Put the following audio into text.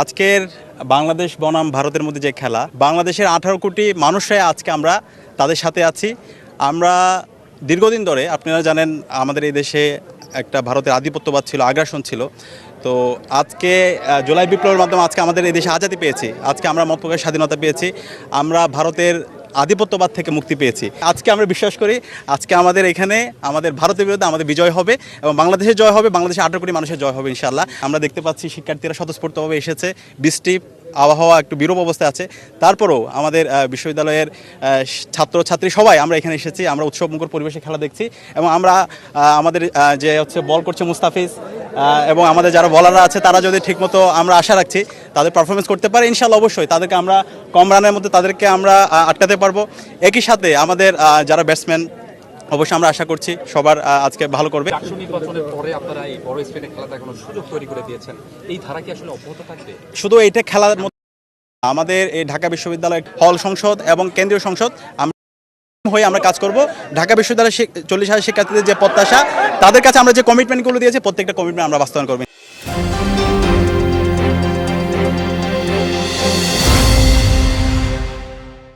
আজকের বাংলাদেশ বনাম ভারতের মধ্যে যে খেলা, বাংলাদেশের 18 কোটি মানুষরাই আজকে আমরা তাদের সাথে আছি। আমরা দীর্ঘদিন ধরে, আপনারা জানেন, আমাদের এই দেশে একটা ভারতের আধিপত্যবাদ ছিল, আগ্রাসন ছিল। তো আজকে জুলাই বিপ্লবের মাধ্যমে আজকে আমাদের এই দেশে আজাদি পেয়েছি, আজকে আমরা মত প্রকাশের স্বাধীনতা পেয়েছি, আমরা ভারতের আধিপত্যবাদ থেকে মুক্তি পেয়েছি। আজকে আমরা বিশ্বাস করি আজকে আমাদের এখানে আমাদের ভারতের বিরুদ্ধে আমাদের বিজয় হবে এবং বাংলাদেশের জয় হবে, বাংলাদেশের 18 কোটি মানুষের জয় হবে ইনশাআল্লাহ। আমরা দেখতে পাচ্ছি শিক্ষার্থীরা স্বতঃস্ফূর্তভাবে এসেছে, বৃষ্টি আবহাওয়া একটু বিরূপ অবস্থায় আছে, তারপরেও আমাদের বিশ্ববিদ্যালয়ের ছাত্রছাত্রী সবাই আমরা এখানে এসেছি। আমরা উৎসবমুখর পরিবেশে খেলা দেখছি এবং আমরা আমাদের যে হচ্ছে বল করছে মুস্তাফিজ এবং আমাদের যারা বলাররা আছে তারা যদি ঠিকমতো, আমরা আশা রাখছি তাদের পারফরমেন্স করতে পারে ইনশাআল্লাহ, অবশ্যই তাদেরকে আমরা কম রানের মধ্যে তাদেরকে আমরা আটকাতে পারবো। একই সাথে আমাদের যারা ব্যাটসম্যান, অবশ্যই আমরা আশা করছি সবার আজকে ভালো করবে। ডাকসু নির্বাচনের পরে আপনারা এই বড় স্পেনে খেলাটা কোনো সুযোগ তৈরি করে দিয়েছেন, এই ধারা কি আসলে অব্যাহত থাকবে? শুধু এইটা খেলার মধ্যে আমাদের এই ঢাকা বিশ্ববিদ্যালয় হল সংসদ এবং কেন্দ্রীয় সংসদ হয়ে আমরা কাজ করব। ঢাকা বিশ্ববিদ্যালয়ের 40,000 শিক্ষার্থীদের যে প্রত্যাশা, তাদের কাছে আমরা যে কমিটমেন্টগুলো দিয়েছি প্রত্যেকটা কমিটমেন্ট আমরা বাস্তবায়ন করব।